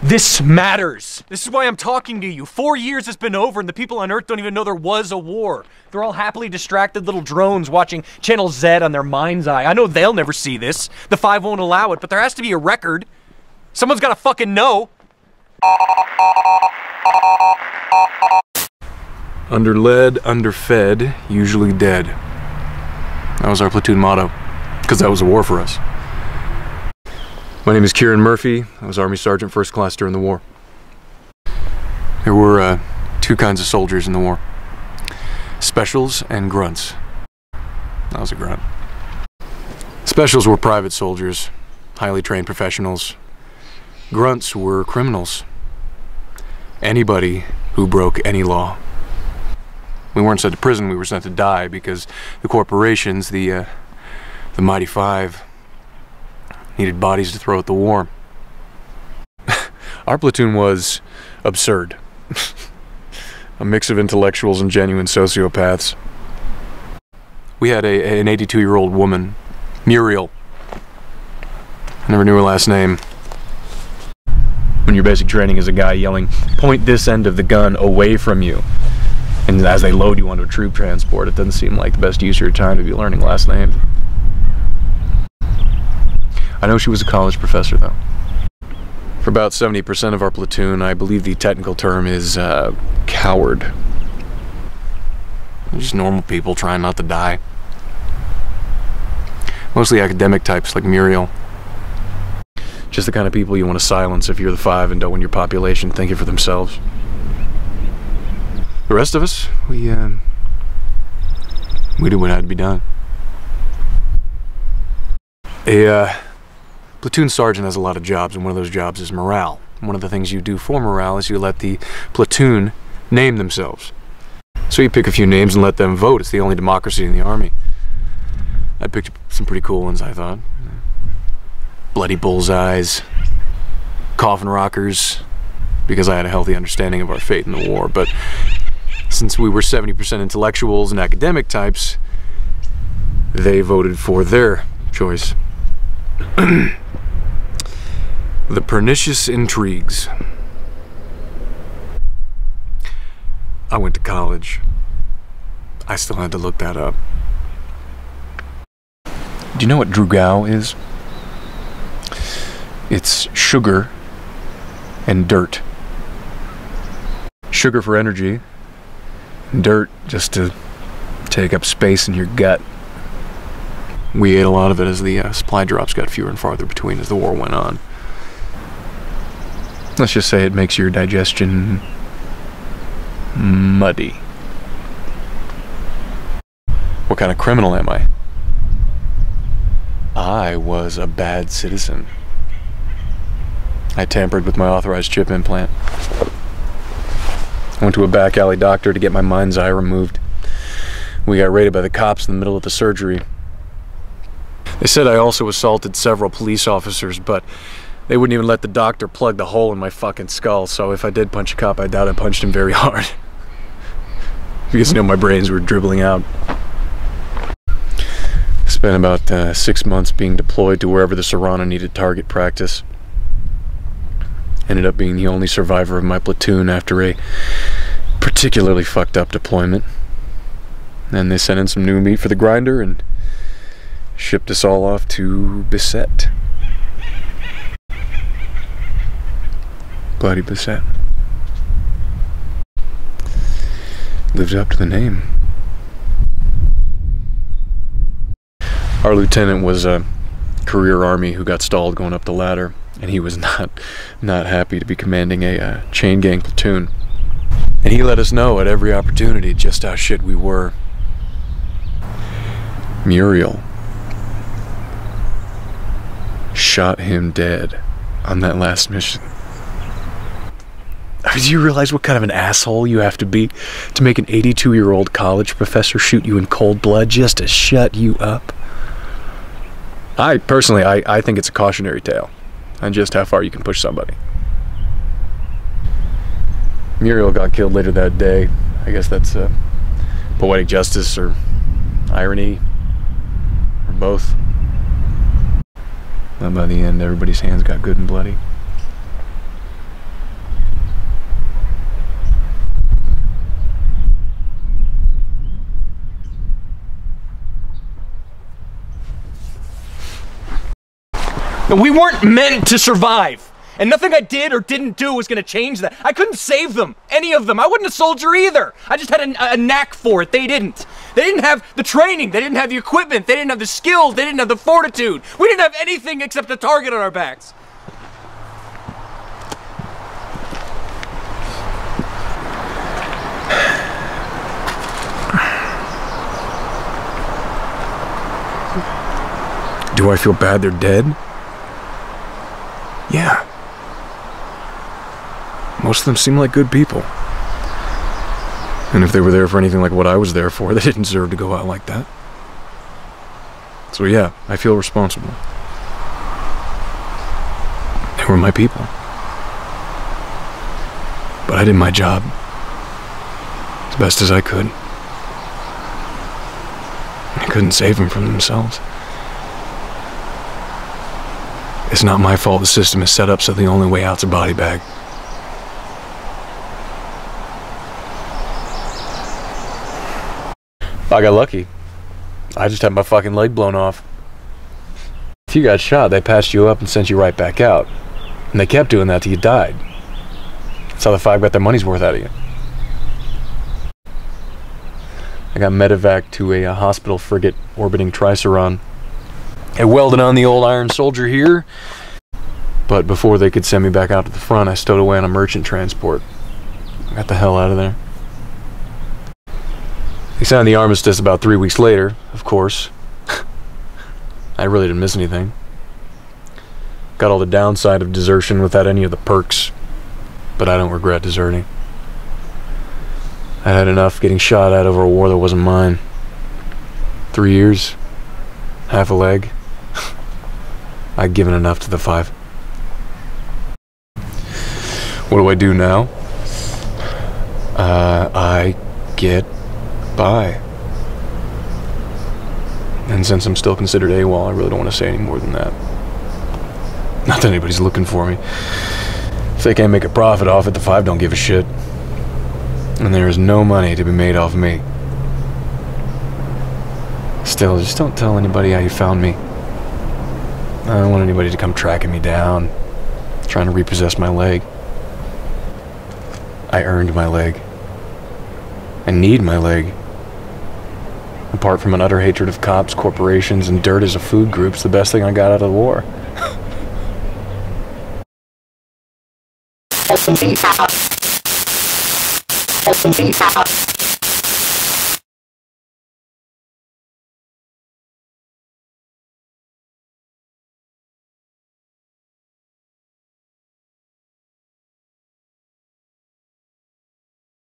This matters. This is why I'm talking to you. 4 years has been over and the people on Earth don't even know there was a war. They're all happily distracted little drones watching Channel Z on their mind's eye. I know they'll never see this. The 5 won't allow it, but there has to be a record. Someone's gotta fucking know. Underled, underfed, usually dead. That was our platoon motto, because that was a war for us. My name is Kieran Murphy. I was Army Sergeant First Class during the war. There were 2 kinds of soldiers in the war. Specials and grunts. I was a grunt. Specials were private soldiers, highly trained professionals. Grunts were criminals. Anybody who broke any law. We weren't sent to prison, we were sent to die because the corporations, the Mighty Five, needed bodies to throw at the war. Our platoon was absurd. A mix of intellectuals and genuine sociopaths. We had an 82-year-old woman, Muriel. I never knew her last name. When your basic training is a guy yelling, "Point this end of the gun away from you," and as they load you onto a troop transport, it doesn't seem like the best use of your time to be learning last names. I know she was a college professor, though. For about 70% of our platoon, I believe the technical term is coward. They're just normal people trying not to die. Mostly academic types like Muriel. Just the kind of people you want to silence if you're the 5 and don't want your population thinking for themselves. The rest of us, we did what had to be done. A platoon sergeant has a lot of jobs, and one of those jobs is morale. One of the things you do for morale is you let the platoon name themselves. So you pick a few names and let them vote. It's the only democracy in the Army. I picked some pretty cool ones, I thought. Bloody Bullseyes, Coffin Rockers, because I had a healthy understanding of our fate in the war. But since we were 70% intellectuals and academic types, they voted for their choice. The Pernicious Intrigues. I went to college. I still had to look that up. Do you know what Drugao is? It's sugar and dirt. Sugar for energy, dirt just to take up space in your gut. We ate a lot of it as the supply drops got fewer and farther between as the war went on. Let's just say it makes your digestion muddy. What kind of criminal am I? I was a bad citizen. I tampered with my authorized chip implant. I went to a back alley doctor to get my mind's eye removed. We got raided by the cops in the middle of the surgery. They said I also assaulted several police officers, but they wouldn't even let the doctor plug the hole in my fucking skull, so if I did punch a cop, I doubt I punched him very hard. Because, you know, my brains were dribbling out. Spent about 6 months being deployed to wherever the Sarana needed target practice. Ended up being the only survivor of my platoon after a particularly fucked up deployment. Then they sent in some new meat for the grinder and shipped us all off to Bissette. Bloody Bissette. Lived up to the name. Our lieutenant was a career Army who got stalled going up the ladder, and he was not happy to be commanding a chain gang platoon. And he let us know at every opportunity just how shit we were. Muriel shot him dead on that last mission. Do you realize what kind of an asshole you have to be to make an 82-year-old college professor shoot you in cold blood just to shut you up? I think it's a cautionary tale on just how far you can push somebody. Muriel got killed later that day. I guess that's poetic justice or irony or both. But by the end, everybody's hands got good and bloody. We weren't meant to survive. And nothing I did or didn't do was gonna change that. I couldn't save them, any of them. I wasn't a soldier either. I just had a knack for it. They didn't. They didn't have the training. They didn't have the equipment. They didn't have the skills. They didn't have the fortitude. We didn't have anything except a target on our backs. Do I feel bad they're dead? Yeah. Most of them seem like good people. And if they were there for anything like what I was there for, they didn't deserve to go out like that. So yeah, I feel responsible. They were my people. But I did my job as best as I could. I couldn't save them from themselves. It's not my fault the system is set up so the only way out's a body bag. I got lucky. I just had my fucking leg blown off. If you got shot, they patched you up and sent you right back out. And they kept doing that till you died. That's how the Five got their money's worth out of you. I got medevac to a hospital frigate orbiting Triceron. I welded on the old Iron Soldier here, but before they could send me back out to the front, I stowed away on a merchant transport. I got the hell out of there. They signed the armistice about 3 weeks later, of course. I really didn't miss anything. Got all the downside of desertion without any of the perks, but I don't regret deserting. I had enough getting shot at over a war that wasn't mine. 3 years, half a leg. I'd given enough to the Five. What do I do now? I get by. And since I'm still considered AWOL, I really don't want to say any more than that. Not that anybody's looking for me. If they can't make a profit off it, the Five don't give a shit. And there is no money to be made off me. Still, just don't tell anybody how you found me. I don't want anybody to come tracking me down, trying to repossess my leg. I earned my leg. I need my leg. Apart from an utter hatred of cops, corporations, and dirt as a food group, it's the best thing I got out of the war.